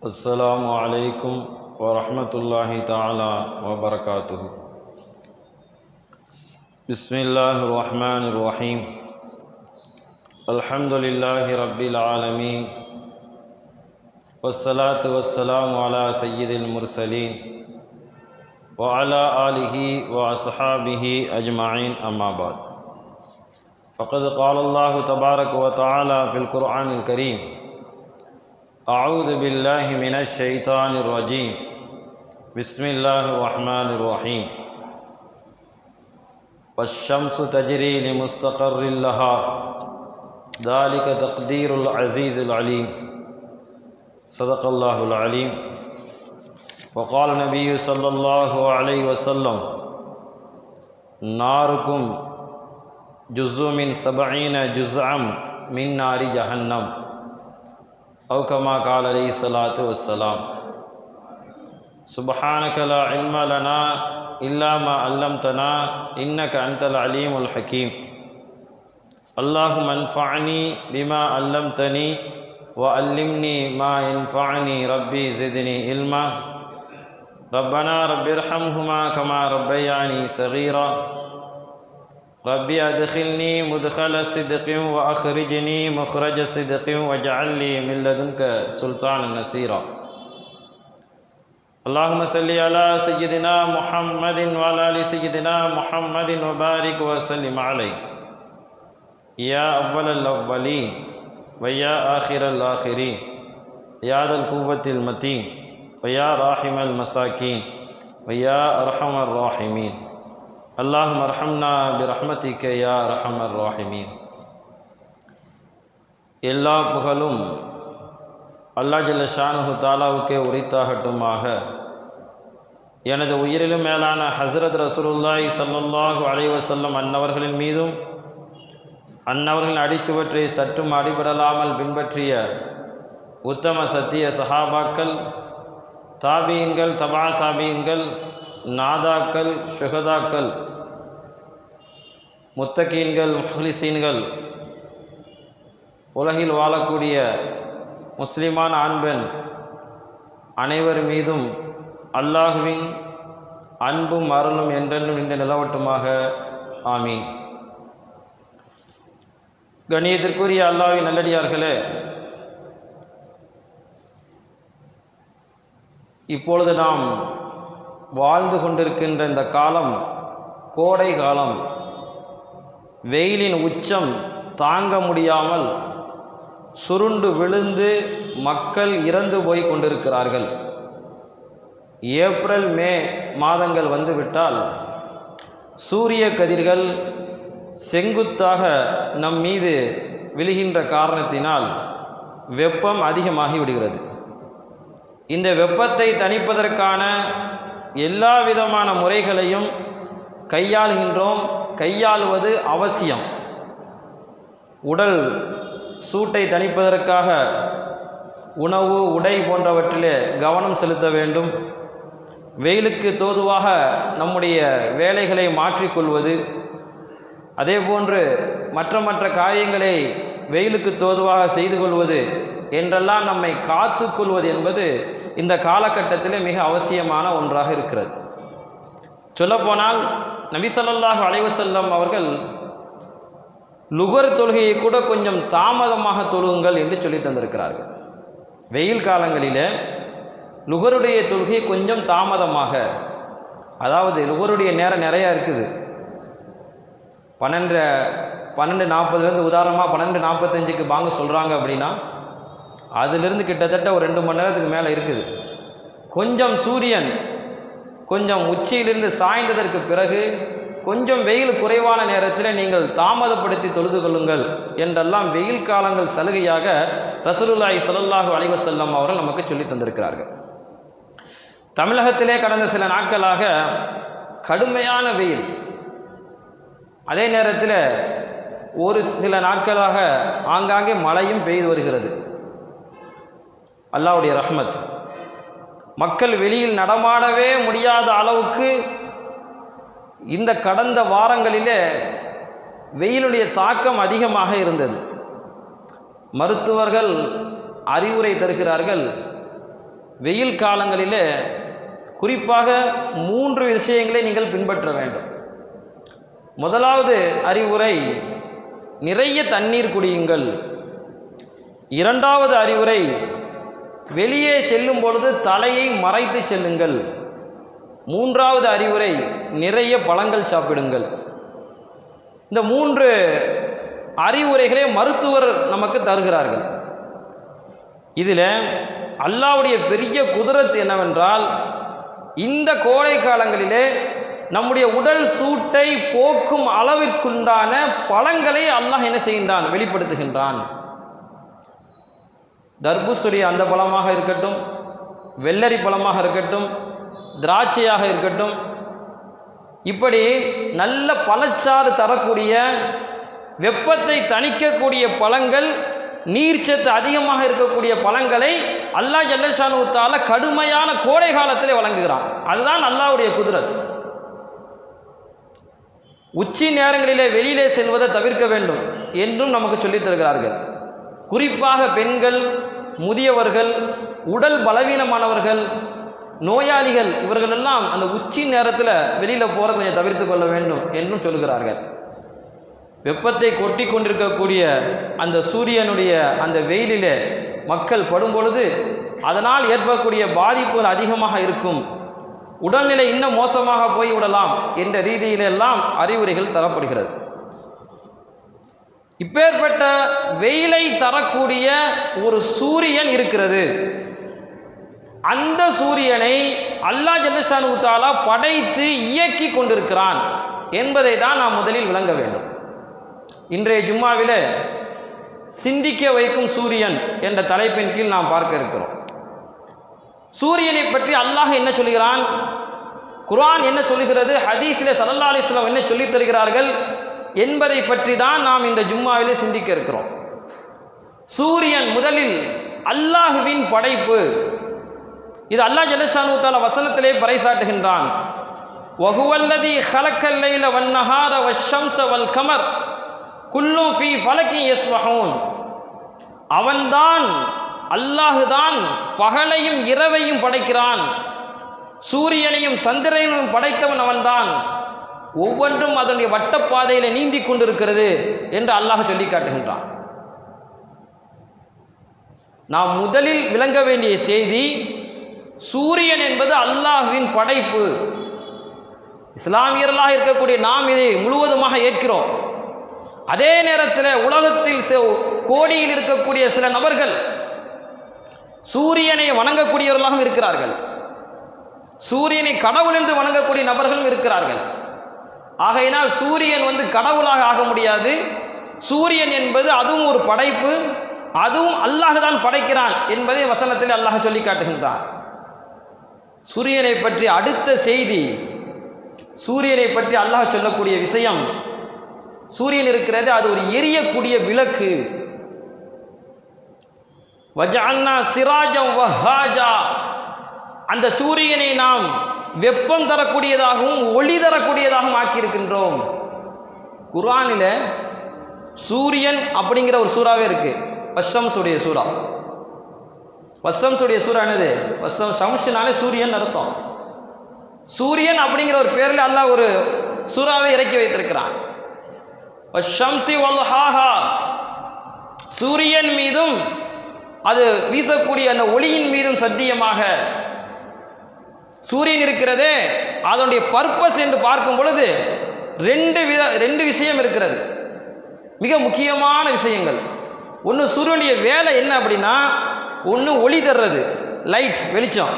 السلام عليكم ورحمة الله تعالى وبركاته. بسم الله الرحمن الرحيم. الحمد لله رب العالمين، والصلاة والسلام على سيد المرسلين وعلى آله وأصحابه أجمعين، أما بعد. فقد قال الله تبارك وتعالى في القرآن الكريم: أعوذ بالله من الشيطان الرجيم، بسم الله الرحمن الرحيم. والشمس تجري لمستقر لها ذلك تقدير العزيز العليم. صدق الله العليم. وقال النبي صلى الله عليه وسلم: ناركم جزء من 70 جزءا من نار جهنم، أو كما قال عليه الصلاة والسلام. سبحانك لا علم لنا إلا ما علمتنا إنك أنت العليم الحكيم. اللهم انفعني بما علمتني وعلمني ما ينفعني، ربي زدني علما. ربنا رب ارحمهما كما ربياني صغيرا. ربي أدخلني مدخل صدق وأخرجني مخرج صدق واجعل لي من لدنك سلطانا نصيرا. اللهم صل على سيدنا محمد وعلى آل سيدنا محمد وبارك وسلم عليه، يا أول الأولين ويا آخر الآخرين، يا ذا القوة المتين ويا راحم المساكين ويا أرحم الراحمين. اللهم ارحمنا برحمتك يا أرحم الراحمين. எல்லா புகழும் அல்லாஹ் ஜல்ல ஷானுஹு தஆலாவுக்கே உரித்தாகட்டுமாக. எனது உயிரிலும் மேலான ஹஸ்ரத் ரசூலுல்லாஹி ஸல்லல்லாஹு அலைஹி வஸல்லம் அன்னவர்களின் மீதும் அன்னவர்களின் அடிச்சுவற்றை சற்றும் அடிபடலாமல் பின்பற்றிய உத்தம சத்திய சஹாபாக்கள், தாபீன்கள், தபா தாபீன்கள், நாதாக்கள், ஷுஹதாக்கள், முத்தகீன்கள், முஹ்லிசீன்கள், உலகில் வாழக்கூடிய முஸ்லிமான ஆண் பெண் அனைவர் மீதும் அல்லாஹுவின் அன்பும் அருளும் என்றென்றும் நின்று நிலவட்டுமாக. ஆமீன். கண்ணியத்திற்குரிய அல்லாஹ்வின் நல்லடியார்களே, இப்பொழுது நாம் வாழ்ந்து கொண்டிருக்கின்ற இந்த காலம் கோடை காலம். வெயிலின் உச்சம் தாங்க முடியாமல் சுருண்டு விழுந்து மக்கள் இறந்து போய் கொண்டிருக்கிறார்கள். ஏப்ரல் மே மாதங்கள் வந்துவிட்டால் சூரிய கதிர்கள் செங்குத்தாக நம் மீது விழுகின்ற காரணத்தினால் வெப்பம் அதிகமாகி விடுகிறது. இந்த வெப்பத்தை தணிப்பதற்கான எல்லா விதமான முறைகளையும் கையாளுகின்றோம். கையாளுவது அவசியம். உடல் சூட்டை தணிப்பதற்காக உணவு, உடை போன்றவற்றிலே கவனம் செலுத்த வேண்டும். வெயிலுக்கு தோதுவாக நம்முடைய வேலைகளை மாற்றிக்கொள்வது, அதே போன்று மற்ற காரியங்களை வெயிலுக்கு தோதுவாக செய்து கொள்வது என்றெல்லாம் நம்மை காத்து கொள்வது என்பது இந்த காலகட்டத்தில் மிக அவசியமான ஒன்றாக இருக்கிறது. சொல்லப்போனால் நபி ஸல்லல்லாஹு அலைஹி வஸல்லம் அவர்கள் லுகர் தொழுகையை கூட கொஞ்சம் தாமதமாக தொழுகுங்கள் என்று சொல்லி தந்திருக்கிறார்கள். வெயில் காலங்களில் லுகருடைய தொழுகை கொஞ்சம் தாமதமாக, அதாவது லுகருடைய நேரம் நிறையா இருக்குது. 12:40 உதாரணமாக 12:45 பாங்க சொல்கிறாங்க அப்படின்னா அதிலிருந்து கிட்டத்தட்ட ஒரு 2 மணி நேரத்துக்கு மேலே இருக்குது. கொஞ்சம் சூரியன் கொஞ்சம் உச்சியிலிருந்து சாய்ந்ததற்கு பிறகு கொஞ்சம் வெயில் குறைவான நேரத்தில் நீங்கள் தாமதப்படுத்தி தொழுது கொள்ளுங்கள் என்றெல்லாம் வெயில் காலங்கள் சலுகையாக ரசூலுல்லாஹி ஸல்லல்லாஹு அலைஹி வஸல்லம் அவர்கள் நமக்கு சொல்லி தந்திருக்கிறார்கள். தமிழகத்திலே கடந்த சில நாட்களாக கடுமையான வெயில், அதே நேரத்தில் ஒரு சில நாட்களாக ஆங்காங்கே மழையும் பெய்து வருகிறது. அல்லாஹ்வுடைய ரஹ்மத். மக்கள் வெளியில் நடமாடவே முடியாத அளவுக்கு இந்த கடந்த வாரங்களிலே வெயிலுடைய தாக்கம் அதிகமாக இருந்தது. மருத்துவர்கள் அறிவுரை தருகிறார்கள், வெயில் காலங்களிலே குறிப்பாக 3 விஷயங்களை நீங்கள் பின்பற்ற வேண்டும். முதலாவது அறிவுரை, நிறைய தண்ணீர் குடியுங்கள். இரண்டாவது அறிவுரை, வெளியே செல்லும் பொழுது தலையை மறைத்து செல்லுங்கள். மூன்றாவது அறிவுரை, நிறைய பழங்கள் சாப்பிடுங்கள். இந்த 3 அறிவுரைகளே மருத்துவர் நமக்கு தருகிறார்கள். இதில் அல்லாஹ்வுடைய பெரிய குதிரத் என்னவென்றால், இந்த கோடை காலங்களிலே நம்முடைய உடல் சூட்டை போக்கும் அளவிற்குண்டான பழங்களை அல்லாஹ் என்ன செய்கின்றான், வெளிப்படுத்துகின்றான். தர்பூசணி அந்த பழமாக இருக்கட்டும், வெள்ளரி பழமாக இருக்கட்டும், திராட்சையாக இருக்கட்டும், இப்படி நல்ல பழச்சாறு தரக்கூடிய வெப்பத்தை தணிக்கக்கூடிய பழங்கள், நீர்ச்சத்து அதிகமாக இருக்கக்கூடிய பழங்களை அல்லாஹ் ஜல்லஷானு தஆலா கடுமையான கோடை காலத்திலே வழங்குகிறான். அதுதான் அல்லாஹ்வுடைய குதிரத். உச்சி நேரங்களிலே வெளியிலே செல்வதை தவிர்க்க வேண்டும் என்றும் நமக்கு சொல்லித் தருகிறார்கள். குறிப்பாக பெண்கள், முதியவர்கள், உடல் பலவீனமானவர்கள், நோயாளிகள், இவர்களெல்லாம் அந்த உச்சி நேரத்தில் வெளியில் போகிறத கொஞ்சம் தவிர்த்து கொள்ள வேண்டும் என்றும் சொல்கிறார்கள். வெப்பத்தை கொட்டி கொண்டிருக்கக்கூடிய அந்த சூரியனுடைய அந்த வெயிலிலே மக்கள் படும் பொழுது அதனால் ஏற்படக்கூடிய பாதிப்புகள் அதிகமாக இருக்கும், உடல்நிலை இன்னும் மோசமாக போய்விடலாம் என்ற ரீதியிலெல்லாம் அறிவுரைகள் தரப்படுகிறது. இப்பேற்பட்ட வெயிலை தரக்கூடிய ஒரு சூரியன் இருக்கிறது. அந்த சூரியனை அல்லாஹ் ஜல்லஷானு தஆலா படைத்து இயக்கி கொண்டிருக்கிறான் என்பதை தான் நாம் முதலில் விளங்க வேண்டும். இன்றைய ஜும்மாவிலே சிந்திக்க வைக்கும் சூரியன் என்ற தலைப்பின் கீழ் நாம் பார்க்க இருக்கிறோம். சூரியனை பற்றி அல்லாஹ் என்ன சொல்கிறான், குர்ஆன் என்ன சொல்கிறது, ஹதீஸிலே ஸல்லல்லாஹு அலைஹி வஸல்லம் என்ன சொல்லித் தருகிறார்கள் என்பதை பற்றி தான் நாம் இந்த ஜும்மாவிலே சிந்திக்க இருக்கிறோம். சூரியன் முதலில் அல்லாஹ்வின் படைப்பு. இது அல்லாஹ் ஜல்லஷானு தஆலா வசனத்திலே பறைசாட்டுகின்றான். வஹுவல்லதி ஹலக்கல் லைல வன்னஹார வஷ்ஷம்ஸ வல் கமர் குல்லு ஃபீ ஃபலக்கி யஸ்பஹூன். அவன்தான், அல்லாஹுதான் பகலையும் இரவையும் படைக்கிறான், சூரியனையும் சந்திரனையும் படைத்தவன் அவன்தான், ஒவ்வொன்றும் அதனுடைய வட்டப்பாதையில் நீந்தி கொண்டிருக்கிறது என்று அல்லாஹ் சொல்லி காட்டுகின்றான். நாம் முதலில் விளங்க வேண்டிய செய்தி, சூரியன் என்பது அல்லாஹ்வின் படைப்பு. இஸ்லாமியர்களாக இருக்கக்கூடிய நாம் இதை முழுவதுமாக ஏற்கிறோம். அதே நேரத்தில் உலகத்தில் கோடியில் இருக்கக்கூடிய சில நபர்கள் சூரியனை வணங்கக்கூடியவர்களாகவும் இருக்கிறார்கள், சூரியனை கடவுள் என்று வணங்கக்கூடிய நபர்களும் இருக்கிறார்கள். ஆகையினால் சூரியன் கடவுளாக ஆக முடியாது. சூரியன் என்பது அதுவும் ஒரு படைப்பு, அதுவும் அல்லாஹ் தான் படைக்கிறான் என்பதை வசனத்தில் அல்லாஹ் சொல்லி காட்டுகின்றான். சூரியனை பற்றி அடுத்த செய்தி, சூரியனை பற்றி அல்லாஹ் சொல்லக்கூடிய விஷயம், சூரியன் இருக்கிறது அது ஒரு எரியக்கூடிய விளக்கு. வஜஅல்னா சிராஜம் வஹாஜா, அந்த சூரியனை நாம் வெப்பம் தரக்கூடியதாகவும் ஒளி தரக்கூடியதாகவும் ஆக்கியிருக்கின்றோம். குர்ஆனில் சூரியன் அப்படிங்கிற ஒரு சூறாவே இருக்கு, வஷம்ஸுடைய சூறா. வஷம்ஸுடைய சூறா என்னது? ஷம்ஸ்னாலே சூரியன் அர்த்தம். சூரியன் அப்படிங்கிற ஒரு பேரில் அல்லாஹ் ஒரு சூறாவை இறக்கி வைத்திருக்கிறான். வஷம்ஸி வல்ஹாஹா, சூரியன் மீதும் அது வீசக்கூடிய அந்த ஒளியின் மீதும் சத்தியமாக. சூரியன் இருக்கிறதே அதனுடைய பர்பஸ் என்று பார்க்கும் பொழுது ரெண்டு விஷயம் இருக்கிறது, மிக முக்கியமான விஷயங்கள். ஒன்று சூரியனுடைய வேலை என்ன அப்படின்னா, ஒன்று ஒளி தர்றது, லைட் வெளிச்சம்,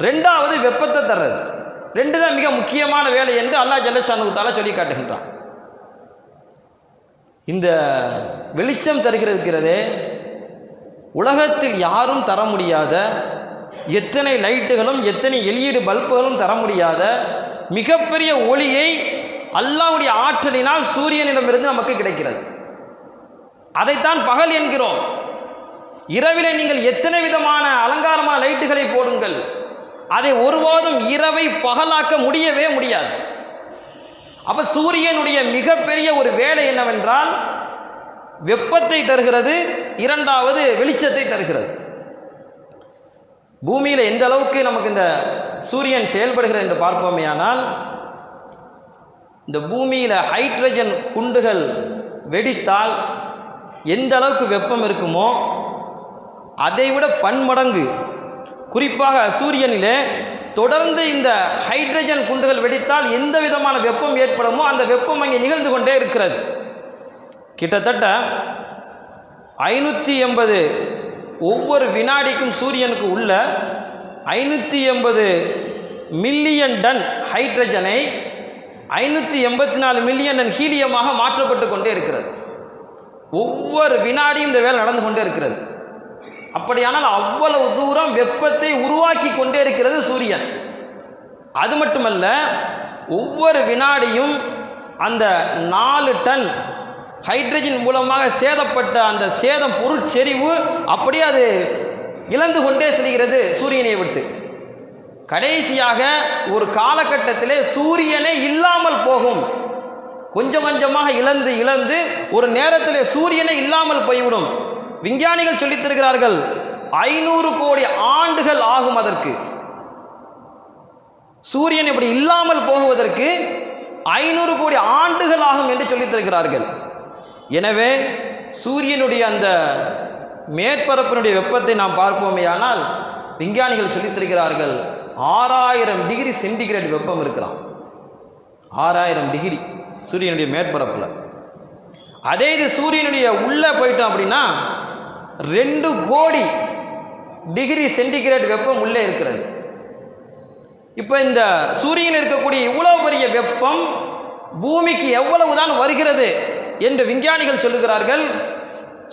ரெண்டாவது வெப்பத்தை தர்றது. ரெண்டு தான் மிக முக்கியமான வேலை என்று அல்லாஹ் ஜல்லஷானு தஆலா சொல்லி காட்டுகின்றான். இந்த வெளிச்சம் தருகிறதே உலகத்தில் யாரும் தர முடியாத, எத்தனை லைட்டுகளும் எத்தனை எல்இடி பல்புகளும் தர முடியாத மிகப்பெரிய ஒளியை அல்லாஹ்வுடைய ஆற்றலினால் சூரியனிடமிருந்து நமக்கு கிடைக்கிறது. அதைத்தான் பகல் என்கிறோம். இரவிலே நீங்கள் எத்தனை விதமான அலங்காரமான லைட்டுகளை போடுங்கள், அதை ஒருபோதும் இரவை பகலாக்க முடியவே முடியாது. அப்ப சூரியனுடைய மிகப்பெரிய ஒரு வேலை என்னவென்றால் வெப்பத்தை தருகிறது, இரண்டாவது வெளிச்சத்தை தருகிறது. பூமியில் எந்த அளவுக்கு நமக்கு இந்த சூரியன் செயல்படுகிறது என்று பார்ப்போமே ஆனால், இந்த பூமியில் ஹைட்ரஜன் குண்டுகள் வெடித்தால் எந்த அளவுக்கு வெப்பம் இருக்குமோ அதைவிட பன்மடங்கு, குறிப்பாக சூரியனிலே தொடர்ந்து இந்த ஹைட்ரஜன் குண்டுகள் வெடித்தால் எந்த விதமான வெப்பம் ஏற்படுமோ அந்த வெப்பம் அங்கே நிகழ்ந்து கொண்டே இருக்கிறது. கிட்டத்தட்ட 580 ஒவ்வொரு வினாடிக்கும் சூரியனுக்கு உள்ள 580 மில்லியன் டன் ஹைட்ரஜனை 584 மில்லியன் டன் ஹீலியமாக மாற்றப்பட்டு கொண்டே இருக்கிறது. ஒவ்வொரு வினாடியும் இந்த வேலை நடந்து கொண்டே இருக்கிறது. அப்படியானால் அவ்வளவு தூரம் வெப்பத்தை உருவாக்கி கொண்டே இருக்கிறது சூரியன். அது மட்டுமல்ல, ஒவ்வொரு வினாடியும் அந்த 4 டன் ஹைட்ரஜன் மூலமாக சேதப்பட்ட அந்த சேதம் பொருட்செறிவு அப்படியே அது இழந்து கொண்டே செல்கிறது சூரியனை விட்டு. கடைசியாக ஒரு காலகட்டத்திலே சூரியனே இல்லாமல் போகும். கொஞ்சம் கொஞ்சமாக இழந்து இழந்து ஒரு நேரத்திலே சூரியனே இல்லாமல் போய்விடும். விஞ்ஞானிகள் சொல்லித் தருகிறார்கள் 500 கோடி ஆண்டுகள் ஆகும் அதற்கு. சூரியன் இப்படி இல்லாமல் போகுவதற்கு 500 கோடி ஆண்டுகள் ஆகும் என்று சொல்லித் தருகிறார்கள். எனவே சூரியனுடைய அந்த மேற்பரப்பினுடைய வெப்பத்தை நாம் பார்ப்போமே ஆனால், விஞ்ஞானிகள் சொல்லித் தருகிறார்கள் 6000 டிகிரி சென்டிகிரேட் வெப்பம் இருக்கலாம். 6000 டிகிரி சூரியனுடைய மேற்பரப்பில். அதே இது சூரியனுடைய உள்ளே போயிட்டோம் அப்படின்னா 2 கோடி டிகிரி சென்டிகிரேட் வெப்பம் உள்ளே இருக்கிறது. இப்போ இந்த சூரியன் இருக்கக்கூடிய இவ்வளவு பெரிய வெப்பம் பூமிக்கு எவ்வளவுதான் வருகிறது என்று விஞ்ஞானிகள் சொல்லுகிறார்கள்.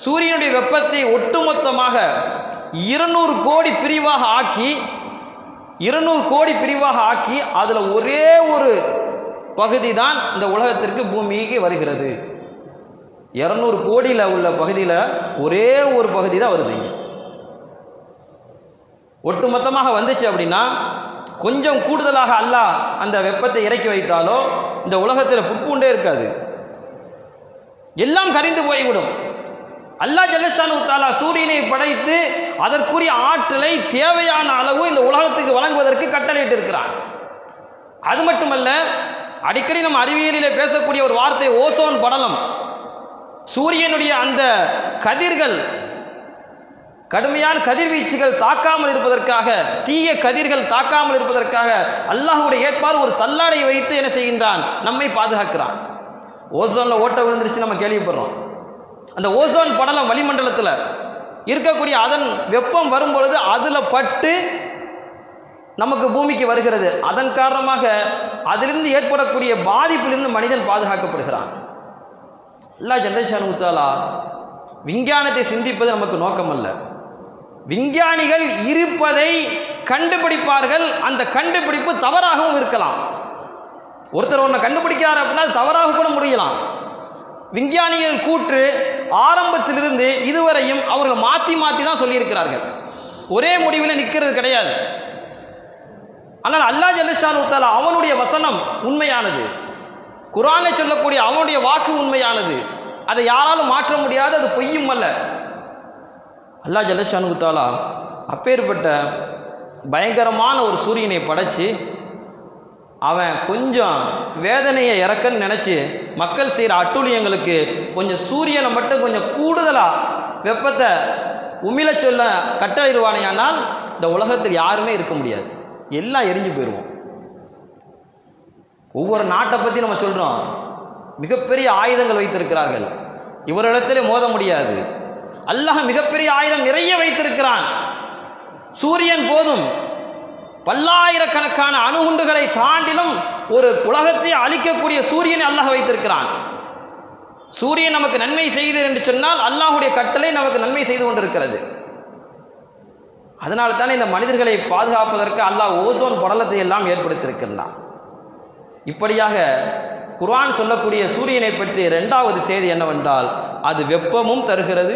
சூரியனுடைய வெப்பத்தை ஒட்டுமொத்தமாக 200 கோடி பிரிவாக ஆக்கி 200 கோடி பிரிவாக ஆக்கி அதில் ஒரே ஒரு பகுதி தான் இந்த உலகத்திற்கு பூமிக்கு வருகிறது. 200 கோடியில் உள்ள பகுதியில் ஒரே ஒரு பகுதி தான் வருது. ஒட்டுமொத்தமாக வந்துச்சு அப்படின்னா கொஞ்சம் கூடுதலாக அல்லாஹ் அந்த வெப்பத்தை இறக்கி வைத்தாலோ இந்த உலகத்தில் புட்பூண்டே இருக்காது, எல்லாம் கரிந்து போய்விடும். அல்லாஹ் ஜல்லஷானு தஆலா சூரியனை படைத்து அதற்குரிய ஆற்றலை தேவையான அளவு இந்த உலகத்துக்கு வழங்குவதற்கு கட்டளையிட்டு இருக்கிறான். அது மட்டுமல்ல, அடிக்கடி நம்ம அறிவியலிலே பேசக்கூடிய ஒரு வார்த்தை ஓசோன் படலம். சூரியனுடைய அந்த கதிர்கள், கடுமையான கதிர்வீச்சுகள் தாக்காமல் இருப்பதற்காக, தீய கதிர்கள் தாக்காமல் இருப்பதற்காக அல்லாஹ்வுடைய ஏற்பாடு ஒரு சல்லாடை வைத்து என்ன செய்கின்றான், நம்மை பாதுகாக்கிறான். ஓசோனில் ஓட்ட விழுந்துருச்சு நம்ம கேள்விப்படுறோம். அந்த ஓசோன் படலம் வளிமண்டலத்தில் இருக்கக்கூடிய அதன் வெப்பம் வரும் பொழுது அதில் பட்டு நமக்கு பூமிக்கு வருகிறது. அதன் காரணமாக அதிலிருந்து ஏற்படக்கூடிய பாதிப்பிலிருந்து மனிதன் பாதுகாக்கப்படுகிறான். அல்லாஹ் ஜல்லஷானு தஆலா விஞ்ஞானத்தை சிந்திப்பது நமக்கு நோக்கம் அல்ல. விஞ்ஞானிகள் இருப்பதை கண்டுபிடிப்பார்கள். அந்த கண்டுபிடிப்பு தவறாகவும் இருக்கலாம். ஒருத்தர் ஒன்றை கண்டுபிடிக்கிறார் அப்படின்னா தவறாக கூட முடியலாம். விஞ்ஞானிகள் கூற்று ஆரம்பத்திலிருந்து இதுவரையும் அவர்கள் மாற்றி மாற்றி தான் சொல்லியிருக்கிறார்கள். ஒரே முடிவில் நிற்கிறது கிடையாது. ஆனால் அல்லாஹ் ஜல்லஷானு தஆலா அவனுடைய வசனம் உண்மையானது. குர்ஆனை சொல்லக்கூடிய அவனுடைய வாக்கு உண்மையானது. அதை யாராலும் மாற்ற முடியாது, அது பொய்யும் அல்ல. அல்லாஹ் ஜல்லஷானு தஆலா அப்பேற்பட்ட பயங்கரமான ஒரு சூரியனை படைச்சு அவன் கொஞ்சம் வேதனையை இறக்கன்னு நினச்சி மக்கள் செய்கிற அட்டூழியங்களுக்கு கொஞ்சம் சூரியனை மட்டும் கொஞ்சம் கூடுதலாக வெப்பத்தை உமிழ சொல்ல கட்டளையிடுவானேயானால் இந்த உலகத்தில் யாருமே இருக்க முடியாது, எல்லாம் எரிஞ்சு போயிடுவோம். ஒவ்வொரு நாட்டை பற்றி நம்ம சொல்கிறோம், மிகப்பெரிய ஆயுதங்கள் வைத்திருக்கிறார்கள், இவரிடத்திலே மோத முடியாது. அல்லாஹ் மிகப்பெரிய ஆயுதம் நிறைய வைத்திருக்கிறான். சூரியன் போதும், பல்லாயிரக்கணக்கான அணுகுண்டுகளை தாண்டிலும் ஒரு உலகத்தை அழிக்கக்கூடிய சூரியனை அல்லாஹ் வைத்திருக்கிறான். சூரியன் நமக்கு நன்மை செய்கிறது என்று சொன்னால் அல்லாஹ்வுடைய கட்டளை நமக்கு நன்மை செய்து கொண்டிருக்கிறது. அதனால தானே இந்த மனிதர்களை பாதுகாப்பதற்கு அல்லாஹ் ஓசோன் படலத்தை எல்லாம் ஏற்படுத்தியிருக்கிறான். இப்படியாக குர்ஆன் சொல்லக்கூடிய சூரியனை பற்றி 2வது செய்தி என்னவென்றால், அது வெப்பமும் தருகிறது,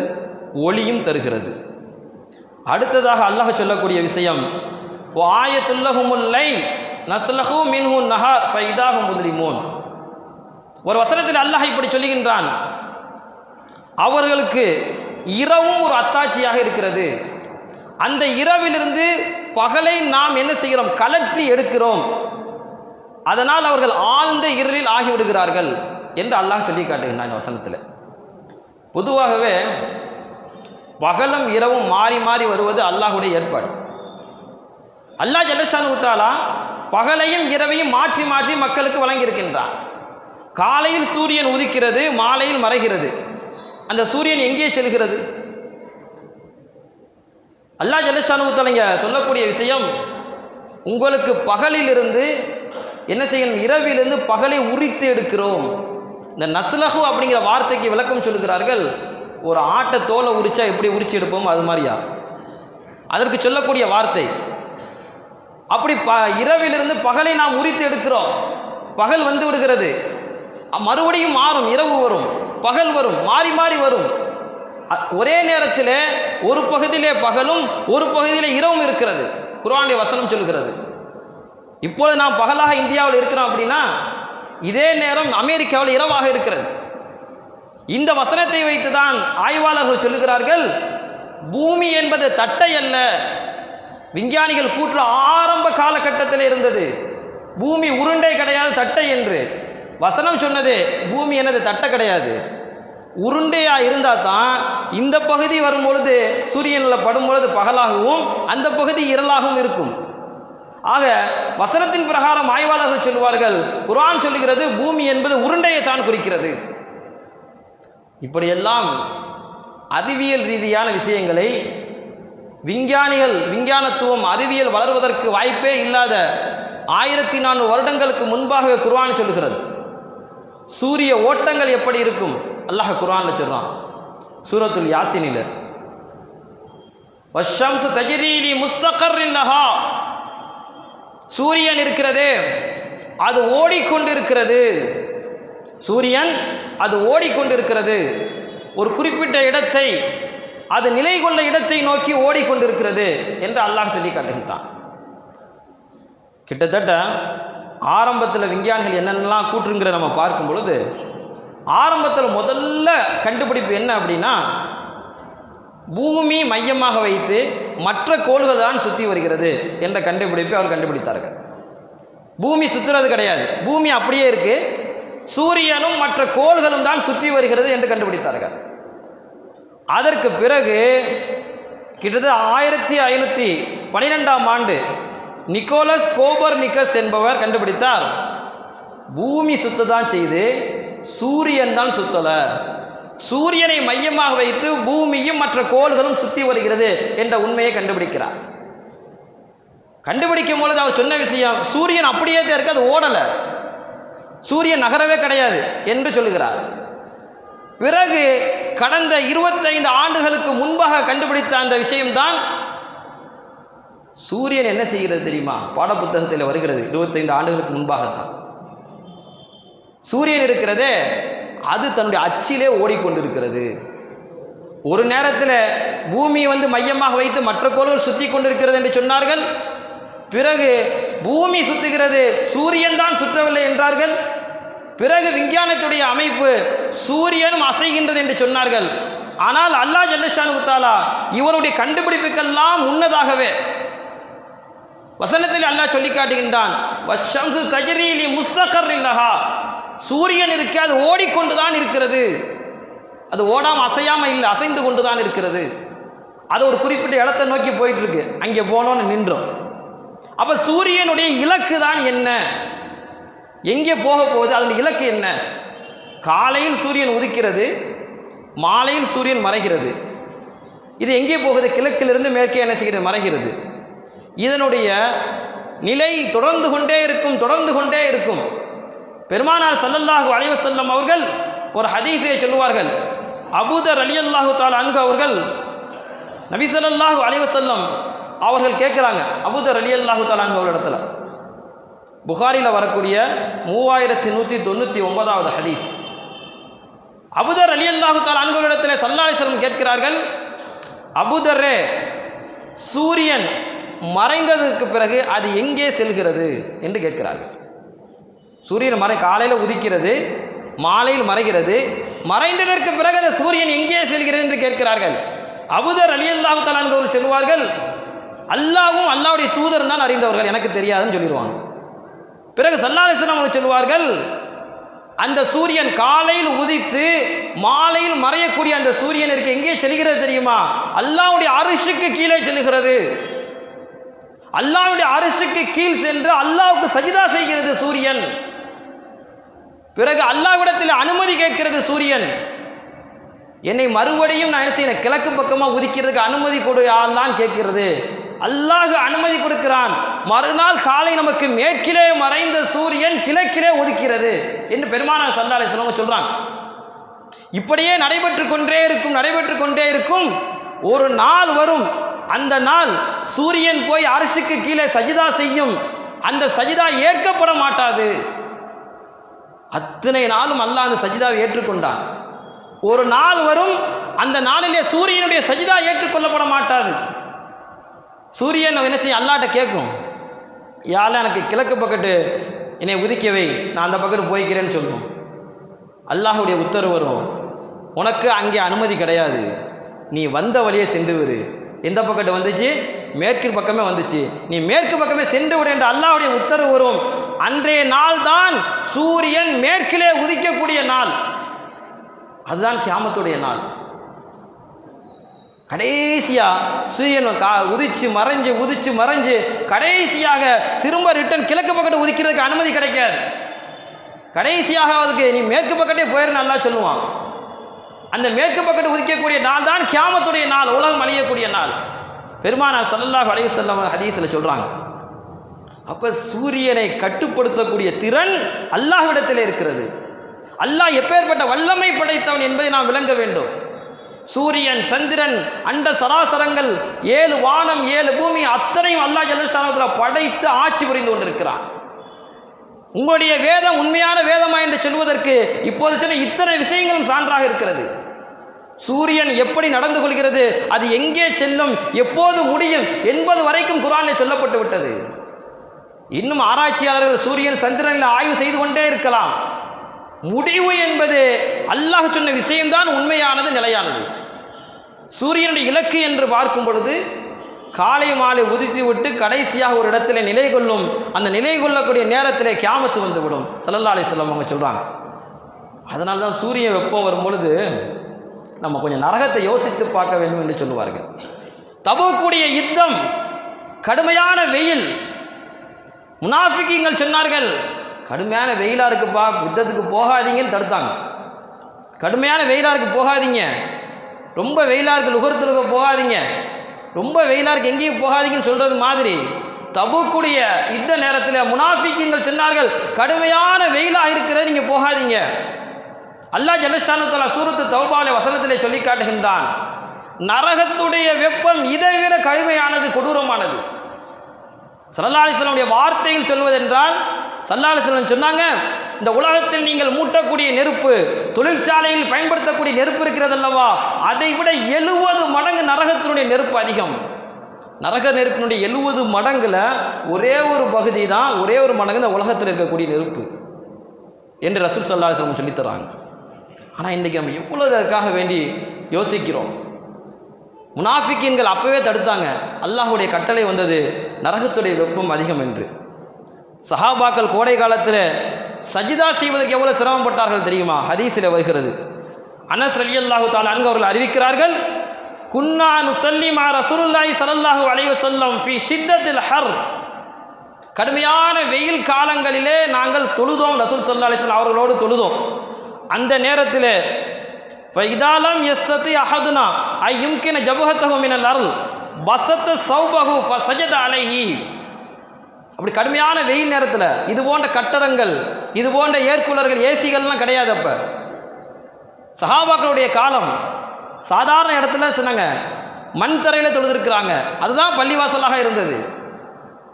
ஒளியும் தருகிறது. அடுத்ததாக அல்லாஹ் சொல்லக்கூடிய விஷயம், ஆயத்துல்லஹுமுல் லைல் நஸ்லஹு மின்ஹு நஹார் ஃபைதாஹும் முத்லிமூன். ஒரு வசனத்தில் அல்லாஹ் இப்படி சொல்லுகின்றான், அவர்களுக்கு இரவும் ஒரு அத்தாட்சியாக இருக்கிறது. அந்த இரவிலிருந்து பகலை நாம் என்ன செய்கிறோம், கலற்றி எடுக்கிறோம். அதனால் அவர்கள் ஆழ்ந்த இருளில் ஆகிவிடுகிறார்கள் என்று அல்லாஹ் சொல்லி காட்டுகின்றான் இந்த வசனத்தில். பொதுவாகவே பகலும் இரவும் மாறி மாறி வருவது அல்லாஹுடைய ஏற்பாடு. அல்லாஹ் ஜல்லஷானு தஆலா பகலையும் இரவையும் மாற்றி மாற்றி மக்களுக்கு வழங்கியிருக்கின்றான். காலையில் சூரியன் உதிக்கிறது, மாலையில் மறைகிறது. அந்த சூரியன் எங்கே செல்கிறது? அல்லாஹ் ஜல்லஷானு தஆலா சொல்லக்கூடிய விஷயம், உங்களுக்கு பகலிலிருந்து என்ன செய்யணும், இரவிலிருந்து பகலை உரித்து எடுக்கிறோம். இந்த நஸ்லஹு அப்படிங்கிற வார்த்தைக்கு விளக்கம் சொல்லுகிறார்கள், ஒரு ஆட்டை தோலை உரிச்சா எப்படி உரிச்சு எடுப்போம் அது மாதிரியா அதற்கு சொல்லக்கூடிய வார்த்தை. அப்படி இரவிலிருந்து பகலை நாம் உரித்து எடுக்கிறோம். பகல் வந்து விடுகிறது, மறுபடியும் மாறும், இரவு வரும், பகல் வரும், மாறி மாறி வரும். ஒரே நேரத்தில் ஒரு பகுதியிலே பகலும் ஒரு பகுதியிலே இரவும் இருக்கிறது. குர்ஆனுடைய வசனம் சொல்லுகிறது. இப்பொழுது நாம் பகலாக இந்தியாவில் இருக்கிறோம் அப்படின்னா, இதே நேரம் அமெரிக்காவில் இரவாக இருக்கிறது. இந்த வசனத்தை வைத்துதான் ஆய்வாளர்கள் சொல்லுகிறார்கள், பூமி என்பது தட்டை அல்ல. விஞ்ஞானிகள் கூற்று ஆரம்ப காலகட்டத்தில் இருந்தது, பூமி உருண்டை கிடையாது, தட்டை என்று. வசனம் சொன்னது பூமி என்னது, தட்டை கிடையாது, உருண்டையா இருந்தால் தான் இந்த பகுதி வரும் பொழுது சூரியனில் படும் பொழுது பகலாகவும் அந்த பகுதி இரலாகவும் இருக்கும். ஆக வசனத்தின் பிரகாரம் ஆய்வாளர்கள் சொல்வார்கள், குர்ஆன் சொல்லுகிறது பூமி என்பது உருண்டையை தான் குறிக்கிறது. இப்படியெல்லாம் அறிவியல் ரீதியான விஷயங்களை விஞ்ஞானிகள், விஞ்ஞானத்துவம் அறிவியல் வளர்வதற்கு வாய்ப்பே இல்லாத 1400 வருடங்களுக்கு முன்பாகவே குர்ஆன் சொல்லுகிறது. சூரிய ஓட்டங்கள் எப்படி இருக்கும் அல்லாஹ் குர்ஆன்ல சொல்றான், சூரத்துல் யாசீனில், வஷ்ஷம்ஸு தஜ்ரீ லி முஸ்தகர்ரின் லஹா. சூரியன் இருக்கிறதே அது ஓடிக்கொண்டிருக்கிறது, சூரியன் அது ஓடிக்கொண்டிருக்கிறது, ஒரு குறிப்பிட்ட இடத்தை, அது நிலை கொண்ட இடத்தை நோக்கி ஓடிக்கொண்டிருக்கிறது என்று அல்லாஹ் சொல்லி காட்டுகின்றான். கிட்டத்தட்ட ஆரம்பத்தில் விஞ்ஞானிகள் என்னென்னலாம் கூற்றுங்கிறத நம்ம பார்க்கும் பொழுது, ஆரம்பத்தில் முதல்ல கண்டுபிடிப்பு என்ன அப்படின்னா, பூமி மையமாக வைத்து மற்ற கோள்கள் தான் சுற்றி வருகிறது என்ற கண்டுபிடிப்பை அவர் கண்டுபிடித்தார்கள். பூமி சுற்றுறது கிடையாது, பூமி அப்படியே இருக்கு, சூரியனும் மற்ற கோள்களும் தான் சுற்றி வருகிறது என்று கண்டுபிடித்தார்கள். அதற்கு பிறகு கிட்டத்தட்ட 1512ஆம் ஆண்டு நிக்கோலஸ் கோபர்னிக்கஸ் என்பவர் கண்டுபிடித்தார், பூமி சுத்ததான் செய்து சூரியன் தான் சுத்தல, சூரியனை மையமாக வைத்து பூமியும் மற்ற கோள்களும் சுற்றி வருகிறது என்ற உண்மையை கண்டுபிடிக்கிறார். கண்டுபிடிக்கும் பொழுது அவர் சொன்ன விஷயம், சூரியன் அப்படியே தான் இருக்கு, அது ஓடல, சூரியன் நகரவே கிடையாது என்று சொல்லுகிறார். பிறகு கடந்த 25 ஆண்டுகளுக்கு முன்பாக கண்டுபிடித்த அந்த விஷயம்தான் சூரியன் என்ன செய்கிறது தெரியுமா, பாடப்புத்தகத்தில் வருகிறது. 25 ஆண்டுகளுக்கு முன்பாகத்தான் சூரியன் இருக்கிறதே அது தன்னுடைய அச்சிலே ஓடிக்கொண்டிருக்கிறது. ஒரு நேரத்தில் பூமி வந்து மையமாக வைத்து மற்ற கோள்கள் சுற்றி கொண்டிருக்கிறது என்று சொன்னார்கள். பிறகு பூமி சுற்றுகிறது, சூரியன் தான் சுற்றவில்லை என்றார்கள். பிறகு விஞ்ஞானத்துடைய அமைப்பு சூரியனும் அசைகின்றது என்று சொன்னார்கள். ஆனால் அல்லாஹ் ஜல்லஷானு தஆலா இவருடைய கண்டுபிடிப்புக்கெல்லாம் முன்னதாகவே வசனத்தில் அல்லாஹ் சொல்லி காட்டுகின்றான், வஷ்ஷம்ஸு தஜ்ரீ லி முஸ்தகர்ரின் லஹா. சூரியன் இருக்கு, அது ஓடிக்கொண்டுதான் இருக்கிறது, அது ஓடாம அசையாம இல்லை, அசைந்து கொண்டுதான் இருக்கிறது. அது ஒரு குறிப்பிட்ட இடத்தை நோக்கி போயிட்டு இருக்கு, அங்கே போனோன்னு நின்றோம். அப்ப சூரியனுடைய இலக்கு தான் என்ன, எங்கே போக போகுது, அதனுடைய இலக்கு என்ன? காலையில் சூரியன் உதிக்கிறது, மாலையில் சூரியன் மறைகிறது. இது எங்கே போகுது? கிழக்கிலிருந்து மேற்கே என்ன செய்கிறது, மறைகிறது. இதனுடைய நிலை தொடர்ந்து கொண்டே இருக்கும், தொடர்ந்து கொண்டே இருக்கும். பெருமானார் ஸல்லல்லாஹு அலைஹி வஸல்லம் அவர்கள் ஒரு ஹதீஸை சொல்லுவார்கள். அபூதர் ரலியல்லாஹு தஆலா அன்ஹு அவர்கள் நபி ஸல்லல்லாஹு அலைஹி வஸல்லம் அவர்கள் கேட்குறாங்க, அபூதர் ரலியல்லாஹு தஆலா அன்ஹு அவர்களிடத்துல, புகாரியில் வரக்கூடிய 3199வது ஹதீஸ். அபூதர் ரலியல்லாஹு தஆலா அன்ஹு அவர்களிடத்தில் ஸல்லல்லாஹு அலைஹி வஸல்லம் கேட்கிறார்கள், அபூதரே, சூரியன் மறைந்ததற்கு பிறகு அது எங்கே செல்கிறது என்று கேட்கிறார்கள். சூரியன் காலையில் உதிக்கிறது, மாலையில் மறைகிறது, மறைந்ததற்கு பிறகு அந்த சூரியன் எங்கே செல்கிறது என்று கேட்கிறார்கள். அபூதர் ரலியல்லாஹு தஆலா அன்ஹு சொல்வார்கள், அல்லாஹ்வும் அல்லாஹ்வுடைய தூதர் தான் அறிந்தவர்கள், எனக்கு தெரியாதுன்னு சொல்லிடுவாங்க. பிறகு ஸல்லல்லாஹு அலைஹி வஸல்லம் அவர்கள் சொல்வார்கள், அந்த சூரியன் காலையில் உதித்து மாலையில் மறையக்கூடிய அந்த சூரியனிற்கு எங்கே செல்கிறது தெரியுமா? அல்லாஹ்வுடைய அரிஷுக்கு கீழே செல்கிறது. அல்லாஹ்வுடைய அரிஷுக்கு கீழ் சென்று அல்லாஹ்வுக்கு சஜிதா செய்கிறது சூரியன். பிறகு அல்லாஹ்விடத்தில் அனுமதி கேட்கிறது சூரியன். என்னை மறுபடியும் நான் என்ன செய்யணும், கிழக்கு பக்கமாக உதிக்கிறதுக்கு அனுமதி கொடு அல்லாஹ்னு கேட்கிறது. அல்லாஹ் அனுமதி கொடுக்கிறான். மறுநாள் காலை நமக்கு மேற்கிலே மறைந்த சூரியன் கிழக்கிலே உதிக்கிறது என்று பெருமானார் ஸல்லல்லாஹு அலைஹி வஸல்லம் சொல்றாங்க. இப்படியே நடைபெற்று கொண்டே இருக்கும். ஒரு நாள் வரும், அந்த நாள் சூரியன் போய் அரிசிக்கு கீழே சஜிதா செய்யும். அந்த சஜிதா ஏற்கப்பட மாட்டாது. அத்தனை நாளும் அல்லாஹ் அந்த சஜிதாவை ஏற்றுக்கொண்டான். ஒரு நாள் வரும், அந்த நாளிலே சூரியனுடைய சஜிதா ஏற்றுக்கொள்ளப்பட மாட்டாது. சூரியன் என்ன செய்யும், அல்லாஹ்ட்ட கேட்கும், யா அல்லாஹ் எனக்கு கிழக்கு பக்கத்து என்னை உதிக்கவை, நான் அந்த பக்கத்து போய்க்கிறேன்னு சொல்லுவோம். அல்லாஹ்வுடைய உத்தரவு வரும், உனக்கு அங்கே அனுமதி கிடையாது, நீ வந்த வழியே சென்று விடு. எந்த பக்கத்து வந்துச்சு? மேற்கு பக்கமே வந்துச்சு, நீ மேற்கு பக்கமே சென்று விடு என்று அல்லாஹ்வுடைய உத்தரவு வரும். அன்றைய நாள் தான் சூரியன் மேற்கிலே உதிக்கக்கூடிய நாள். அதுதான் கியாமத்துடைய நாள். கடைசியா சூரியன் உதிச்சு மறைஞ்சு கடைசியாக திரும்ப ரிட்டன் கிழக்கு பக்கத்து உதிக்கிறதுக்கு அனுமதி கிடைக்காது. கடைசியாக அதுக்கு நீ மேற்கு பக்கத்தே போயிரு நல்லா சொல்லுவான். அந்த மேற்கு பக்கத்து உதிக்கக்கூடிய நாள் தான் கியாமத்துடைய நாள், உலகம் அழியக்கூடிய நாள். பெருமானார் ஸல்லல்லாஹு அலைஹி வஸல்லம் ஹதீஸில் சொல்றாங்க. அப்ப சூரியனை கட்டுப்படுத்தக்கூடிய திறன் அல்லாஹ்விடத்தில் இருக்கிறது. அல்லாஹ் எப்பேற்பட்ட வல்லமை படைத்தவன் என்பதை நாம் விளங்க வேண்டும். சூரியன், சந்திரன், அண்ட சராசரங்கள், 7 வானம் 7 பூமி அத்தனையும் அல்லாஹ் ஜல்லஷானஹு படைத்து ஆட்சி புரிந்து கொண்டிருக்கிறான். உங்களுடைய வேதம் உண்மையான வேதமா என்று சொல்வதற்கு இப்போது சொன்ன இத்தனை விஷயங்களும் சான்றாக இருக்கிறது. சூரியன் எப்படி நடந்து கொள்கிறது, அது எங்கே செல்லும், எப்போது முடியும் என்பது வரைக்கும் குர்ஆனில் சொல்லப்பட்டு விட்டது. இன்னும் ஆராய்ச்சியாளர்கள் சூரியன் சந்திரனில் ஆய்வு செய்து கொண்டே இருக்கலாம். முடிவு என்பது அல்லாஹ் சொன்ன விஷயம்தான் உண்மையானது, நிலையானது. சூரியனுடைய இலக்கு என்று பார்க்கும் பொழுது காலை மாலை உதித்து விட்டு கடைசியாக ஒரு இடத்துல நிலை கொள்ளும். அந்த நிலை கொள்ளக்கூடிய நேரத்திலே கியாமத்து வந்துவிடும். ஸல்லல்லாஹு அலைஹி வஸல்லம் அவங்க சொல்கிறாங்க. அதனால தான் சூரிய வெப்பம் வரும்பொழுது நம்ம கொஞ்சம் நரகத்தை யோசித்து பார்க்க வேண்டும் என்று சொல்லுவார்கள். தபூக்குடைய யுத்தம், கடுமையான வெயில். முனாஃபிகீன்கள் சொன்னார்கள், கடுமையான வெயிலாக இருக்குப்பா, யுத்தத்துக்கு போகாதீங்கன்னு தடுத்தாங்க. கடுமையான வெயிலாக இருக்கு, போகாதீங்க. ரொம்ப வெயிலாக இருக்கு, லுகர்த்துலுக போகாதீங்க. ரொம்ப வெயிலாக இருக்கு, எங்கேயும் போகாதீங்கன்னு சொல்கிறது மாதிரி தபூக்குடைய யுத்த நேரத்தில் முனாஃபிகீன்கள் சொன்னார்கள், கடுமையான வெயிலாக இருக்கிறது, நீங்கள் போகாதீங்க. அல்லாஹ் ஜல்லஷானஹு தஆலா சூரத்து தௌபாவிலே வசனத்திலே சொல்லி காட்டுகின்றான், நரகத்துடைய வெப்பம் இதைவிட கடுமையானது, கொடூரமானது. ஸல்லல்லாஹு அலைஹி வஸல்லம் வார்த்தையில் சொல்வதென்றால், ஸல்லல்லாஹு அலைஹி வஸல்லம் சொன்னாங்க, இந்த உலகத்தில் நீங்கள் மூட்டக்கூடிய நெருப்பு, தொழிற்சாலையில் பயன்படுத்தக்கூடிய நெருப்பு இருக்கிறது அல்லவா, அதை விட 70 மடங்கு நரகத்தினுடைய நெருப்பு அதிகம். நரக நெருப்பினுடைய 70 மடங்குல ஒரே ஒரு பகுதி தான், ஒரே ஒரு மடங்கு இந்த உலகத்தில் இருக்கக்கூடிய நெருப்பு என்று ரசூல் ஸல்லல்லாஹு அலைஹி வஸல்லம் சொல்லித்தராங்க. ஆனால் இன்றைக்கி நம்ம எவ்வளோ அதற்காக வேண்டி யோசிக்கிறோம். முனாஃபிகீன்கள் அப்பவே தடுத்தாங்க, அல்லாஹ்வுடைய கட்டளை வந்தது நரகத்துடைய வெப்பம் அதிகம் என்று. சஹாபாக்கள் கோடை காலத்தில் சஜிதா செய்வதற்கு எவ்வளவு சிரமப்பட்டார்கள் தெரியுமா? ஹதீஸில் வருகிறது. அனஸ் ரலியல்லாஹு தஆலா அன்ஹு அவர்கள் அறிவிக்கிறார்கள், குன்னா நுஸல்லி மா ரசூலுல்லாஹி ஸல்லல்லாஹு அலைஹி வஸல்லம் ஃபீ ஷித்தத்தில் ஹர். கடுமையான வெயில் காலங்களிலே நாங்கள் தொழுதோம், ரசூல் ஸல்லல்லாஹு அலைஹி வஸல்லம் அவர்களோடு தொழுதோம். அந்த நேரத்தில் ஃபைதாலம் யஸ்ததி அஹதுனா ஐ யும்கின ஜபஹத்தஹு மினல் அர்ல் பஸத ஸௌபஹு ஃபஸஜத அலைஹி. அப்படி கடுமையான வெயில் நேரத்தில் இது போன்ற கட்டடங்கள், இது போன்ற ஏர்கூலர்கள், ஏசிகள்லாம் கிடையாது. அப்போ சஹாபாக்களுடைய காலம் சாதாரண இடத்துல சொன்னாங்க, மண் தரையில் தொழுதுருக்கிறாங்க, அதுதான் பள்ளிவாசலாக இருந்தது.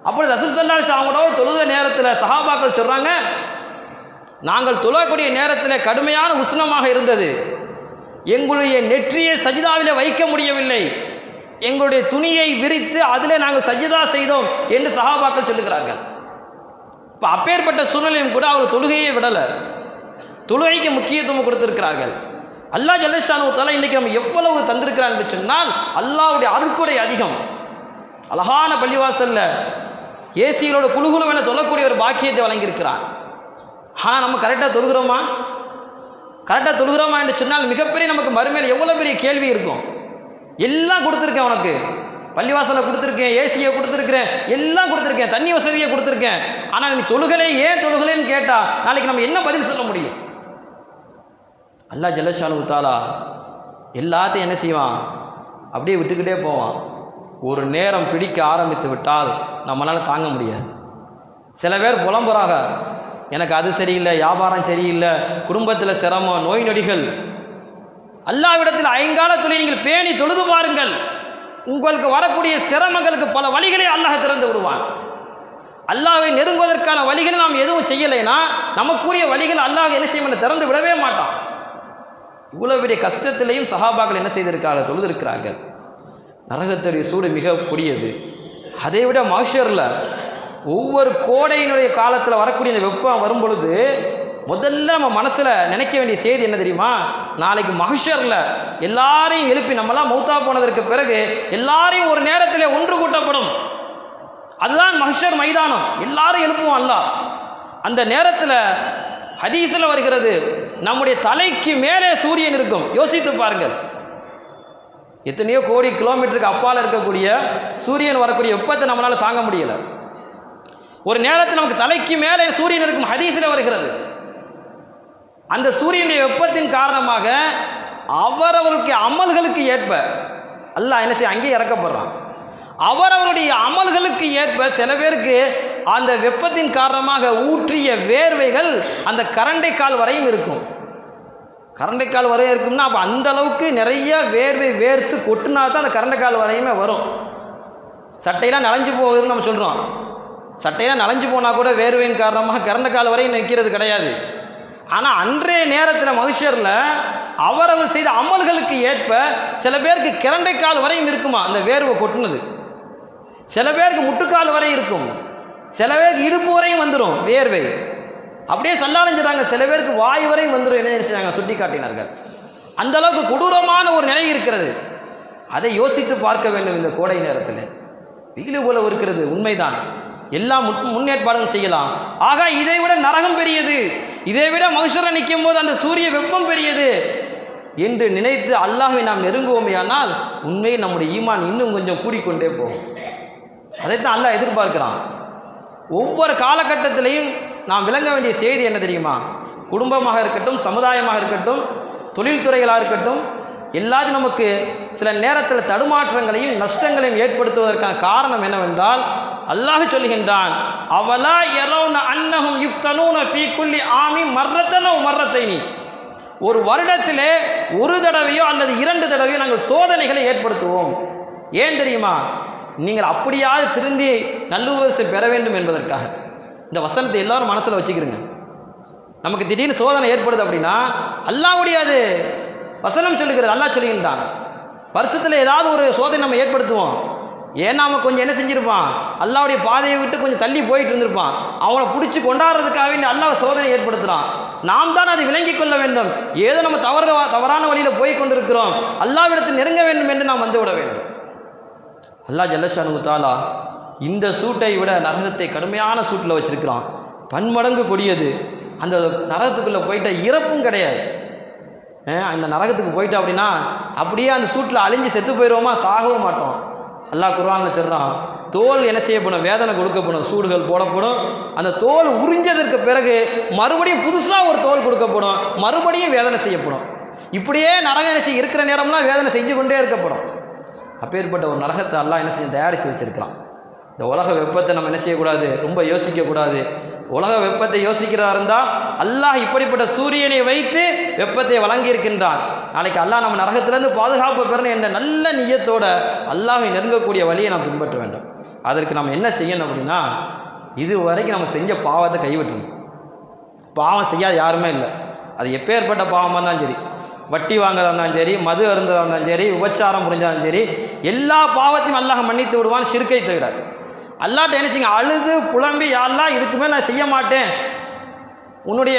அப்படி ரசூல் ஸல்லல்லாஹு அலைஹி வஸல்லம் அவங்களோட தொழுத நேரத்தில் சஹாபாக்கள் சொல்கிறாங்க, நாங்கள் தொழக்கூடிய நேரத்தில் கடுமையான உஷ்ணமாக இருந்தது, எங்களுடைய நெற்றியை சஜிதாவிலே வைக்க முடியவில்லை, எங்களுடைய துணியை விரித்து அதில் நாங்கள் சஜிதா செய்தோம் என்று சஹாபாக்கள் சொல்லுகிறார்கள். இப்போ அப்பேற்பட்ட சூழ்நிலையும் கூட அவர் தொழுகையை விடலை, தொழுகைக்கு முக்கியத்துவம் கொடுத்திருக்கிறார்கள். அல்லாஹ் ஜல்லஷானஹு தஆலா இன்றைக்கி நம்ம எவ்வளவு தந்திருக்கிறார் என்று சொன்னால், அல்லாஹ்வுடைய அருட்கொடை அதிகம். அழகான பள்ளிவாசல்ல ஏசிகளோட குழுகுழுவென தொழக்கூடிய ஒரு பாக்கியத்தை வழங்கியிருக்கிறான். ஆனால் நம்ம கரெக்டாக தொழுகிறோமா? கரெக்டாக தொழுகிறோமா என்று சொன்னால் மிகப்பெரிய நமக்கு மறுமையில் எவ்வளோ பெரிய கேள்வி இருக்கும். எல்லாம் கொடுத்துருக்கேன், உனக்கு பள்ளிவாசலை கொடுத்துருக்கேன், ஏசியை கொடுத்துருக்கிறேன், எல்லாம் கொடுத்துருக்கேன், தண்ணி வசதியை கொடுத்துருக்கேன், ஆனால் நீ தொழுகலை, ஏன் தொழுகலைன்னு கேட்டால் நாளைக்கு நம்ம என்ன பதில் சொல்ல முடியும்? அல்லாஹ் ஜல்லஷானு தஆலா எல்லாத்தையும் என்ன செய்வான்? அப்படியே விட்டுக்கிட்டே போவான். ஒரு நேரம் பிடிக்க ஆரம்பித்து விட்டால் நம்மளால் தாங்க முடியாது. சில பேர் புலம்புறாங்க, எனக்கு அது சரியில்லை, வியாபாரம் சரியில்லை, குடும்பத்தில் சிரமம், நோய் நொடிகள். அல்லாஹ்விடத்தில் ஐங்கால தொழி நீங்கள் பேணி தொழுது பாருங்கள், உங்களுக்கு வரக்கூடிய சிரமங்களுக்கு பல வழிகளை அல்லாஹ் திறந்து விடுவான். அல்லாஹ்வை நெருங்குவதற்கான வழிகளை நாம் எதுவும் செய்யலைன்னா நமக்குரிய வழிகள் அல்லாஹ் என்ன செய்ய திறந்து விடவே மாட்டான். இவ்வளவு பெரிய கஷ்டத்திலையும் சஹாபாக்கள் என்ன செய்திருக்காங்க? தொழுதிருக்கிறார்கள். நரகத்துடைய சூடு மிக கொடியது. அதை விட மஹ்ஷர்ல ஒவ்வொரு கோடையினுடைய காலத்தில் வரக்கூடிய இந்த வெப்பம் வரும் பொழுது முதல்ல நம்ம மனசில் நினைக்க வேண்டிய செய்தி என்ன தெரியுமா? நாளைக்கு மஹ்ஷர்ல எல்லாரையும் எழுப்பி, நம்மளாம் மௌத்தா போனதற்கு பிறகு எல்லாரையும் ஒரு நேரத்தில் ஒன்று கூட்டப்படும். அதுதான் மஹ்ஷர் மைதானம். எல்லாரும் எழுப்புவோம் அல்லாஹ். அந்த நேரத்தில் ஹதீஸில் வருகிறது, நம்முடைய தலைக்கு மேலே சூரியன் இருக்கும். யோசித்து பாருங்கள், எத்தனையோ கோடி கிலோமீட்டருக்கு அப்பால் இருக்கக்கூடிய சூரியன் வரக்கூடிய வெப்பத்தை நம்மளால் தாங்க முடியல. ஒரு நேரத்தில் நமக்கு தலைக்கு மேலே சூரியன் இருக்கும். ஹதீஸில் வருகிறது, அந்த சூரியனுடைய வெப்பத்தின் காரணமாக அவரவர்களுக்கு அமல்களுக்கு ஏற்ப அல்லாஹ் என்ன செய்ய அங்கே இறக்கப்படுறான். அவரவருடைய அமல்களுக்கு ஏற்ப சில பேருக்கு அந்த வெப்பத்தின் காரணமாக ஊற்றிய வேர்வைகள் அந்த கரண்டை கால் வரையும் இருக்கும். கரண்டை கால் வரையும் இருக்கும்னா அப்போ அந்த அளவுக்கு நிறைய வேர்வை வேர்த்து கொட்டினா தான் அந்த கரண்டை கால் வரையுமே வரும். சட்டையெல்லாம் நனைஞ்சு போகுதுன்னு நம்ம சொல்கிறோம். சட்டையெல்லாம் நனைஞ்சு போனால் கூட வேர்வையின் காரணமாக கரண்டை கால் வரையும் நிற்கிறது கிடையாது. ஆனால் அன்றைய நேரத்தில் மஹ்ஷரில் அவரவர் செய்த அமல்களுக்கு ஏற்ப சில பேருக்கு கரண்டை கால் வரையும் இருக்குமா அந்த வேர்வை கொட்டுனது. சில பேருக்கு முட்டுக்கால் வரை இருக்கும், சில பேருக்கு இடுப்பு வரையும் வந்துடும் வேர்வை. அப்படியே சல்லாலஞ்சிட்டாங்க, சில பேருக்கு வாய் வரையும் வந்துடும். என்ன செய்றாங்க? சுட்டி காட்டினார்கள். அந்த அளவுக்கு கொடூரமான ஒரு நிலை இருக்கிறது. அதை யோசித்து பார்க்க வேண்டும். இந்த கோடை நேரத்தில் வெயில் போல இருக்கிறது, உண்மைதான். எல்லா முன்னேற்பாடும் செய்யலாம். ஆக இதை விட நரகம் பெரியது, இதை விட மஹ்ஷர்ல நிற்கும் போது அந்த சூரிய வெப்பம் பெரியது என்று நினைத்து அல்லாஹ்வை நாம் நெருங்குவோமேயானால் உண்மையில் நம்முடைய ஈமான் இன்னும் கொஞ்சம் கூடிக்கொண்டே போகும். அதைத்தான் அல்லாஹ் எதிர்பார்க்கிறான். ஒவ்வொரு காலகட்டத்திலையும் நாம் விளங்க வேண்டிய செய்தி என்ன தெரியுமா? குடும்பமாக இருக்கட்டும், சமுதாயமாக இருக்கட்டும், தொழில்துறைகளாக இருக்கட்டும், எல்லாரும் நமக்கு சில நேரத்தில் தடுமாற்றங்களையும் நஷ்டங்களையும் ஏற்படுத்துவதற்கான காரணம் என்னவென்றால் அல்லாஹ் சொல்கின்றான், அவலா யரவுன அன்னஹும் யுஃப்தனூன ஃபீ குல்லி ஆமி மர்ரத்தன் அவ் மர்ரத்தைனி. ஒரு வருடத்திலே ஒரு தடவையோ அல்லது 2 தடவையோ நாங்கள் சோதனைகளை ஏற்படுத்துவோம். ஏன் தெரியுமா? நீங்கள் அப்படியாவது திருந்தி நல்லுபதேசத்தை பெற வேண்டும் என்பதற்காக. இந்த வசனத்தை எல்லாரும் மனசில் வச்சுக்கிறீங்க. நமக்கு திடீர்னு சோதனை ஏற்படுது அப்படின்னா அல்லாஹ்வுடைய அது வசனம் சொல்லுகிறது. அல்லாஹ் சொல்லுகின்றான், வருஷத்தில் ஏதாவது ஒரு சோதனை நம்ம ஏற்படுத்துவோம். ஏன்னா அவன் கொஞ்சம் என்ன செஞ்சிருப்பான்? அல்லாஹ்வுடைய பாதையை விட்டு கொஞ்சம் தள்ளி போயிட்டு இருந்திருப்பான். அவனை பிடிச்சி கொண்டாடுறதுக்காக அல்லாஹ் சோதனை ஏற்படுத்துகிறான். நாம் தான் அதை விளங்கிக் கொள்ள வேண்டும். ஏதோ நம்ம தவறான வழியில் போய் கொண்டிருக்கிறோம், அல்லாஹ்விடத்தில் நெருங்க வேண்டும் என்று நாம் வந்துவிட வேண்டும். அல்லாஹ் ஜல்லஷானு தஆலா இந்த சூட்டை விட நரகத்தை கடுமையான சூட்டில் வச்சிருக்கிறான். பன்மடங்கு கொடியது. அந்த நரகத்துக்குள்ளே போயிட்ட இறப்பும் கிடையாது. அந்த நரகத்துக்கு போயிட்டா அப்படின்னா அப்படியே அந்த சூட்டில் அழிஞ்சு செத்து போயிடுவோமா? சாகவும் மாட்டோம். அல்லாஹ் குர்ஆனில் சொல்கிறான், தோல் என்ன செய்யப்படும்? வேதனை கொடுக்கப்படும், சூடுகள் போடப்படும். அந்த தோல் உறிஞ்சதற்கு பிறகு மறுபடியும் புதுசாக ஒரு தோல் கொடுக்கப்படும், மறுபடியும் வேதனை செய்யப்படும். இப்படியே நரகம் என்ன செய்ய இருக்கிற நேரம்லாம் வேதனை செஞ்சு கொண்டே இருக்கப்படும். அப்பேற்பட்ட ஒரு நரகத்தை அல்லாஹ் என்ன செய்ய தயாரித்து வச்சிருக்கிறான். இந்த உலக வெப்பத்தை நம்ம என்ன செய்யக்கூடாது? ரொம்ப யோசிக்கக்கூடாது. உலக வெப்பத்தை யோசிக்கிறதா இருந்தால் அல்லாஹ் இப்படிப்பட்ட சூரியனை வைத்து வெப்பத்தை வழங்கி இருக்கின்றான். நாளைக்கு அல்லாஹ் நம்ம நரகத்திலிருந்து பாதுகாப்பு பெறணும் என்ற நல்ல நியத்தோட அல்லாஹ்வை நெருங்கக்கூடிய வழியை நாம் பின்பற்ற வேண்டும். அதற்கு நம்ம என்ன செய்யணும் அப்படின்னா, இது வரைக்கும் நம்ம செஞ்ச பாவத்தை கைவிட்டணும். பாவம் செய்யாத யாருமே இல்லை. அது எப்பேற்பட்ட பாவமாக இருந்தாலும் சரி, வட்டி வாங்குறதா இருந்தாலும் சரி, மது அருந்ததாக இருந்தாலும் சரி, உபச்சாரம் புரிஞ்சாலும் சரி, எல்லா பாவத்தையும் அல்லாஹ் மன்னித்து விடுவான், ஷிர்க்கை தவிர. அல்லாஹ்ட்ட என்ன செய்யுங்க? அழுது புலம்பி, யா அல்லாஹ் இதுக்கு மேல் நான் செய்ய மாட்டேன், உன்னுடைய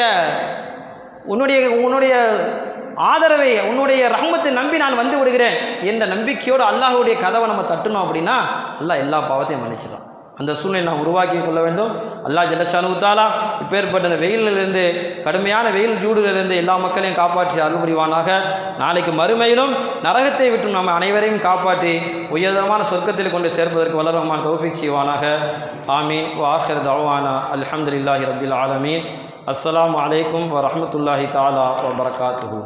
ஆதரவை, உன்னுடைய ரஹ்மத்தை நம்பி நான் வந்து விடுகிறேன் என்ற நம்பிக்கையோடு அல்லாஹ்வுடைய கதவை நம்ம தட்டணும் அப்படின்னா அல்லாஹ் எல்லா பாவத்தையும் மன்னிச்சிடலாம். அந்த சூழ்நிலை நாம் உருவாக்கி கொள்ள வேண்டும். அல்லாஹ் ஜல்லஷானு தஆலா இப்பேற்பட்ட அந்த வெயிலிலிருந்து, கடுமையான வெயில் ஜூடிலிருந்து எல்லா மக்களையும் காப்பாற்றி அருள் புரிவானாக. நாளைக்கு மறுமையிலும் நரகத்தை விட்டு நம்ம அனைவரையும் காப்பாற்றி உயர்தரமான சொர்க்கத்தில் கொண்டு சேர்ப்பதற்கு வல்லரஹ்மான் தௌஃபீக் செய்வானாக. ஆமீன். வ ஆகிரு தஅவானா அல்ஹம்துலில்லாஹி ரப்பில் ஆலமீன். அஸ்ஸலாமு அலைக்கும் வ ரஹ்மத்துல்லாஹி தஆலா வ பரகாத்துஹு.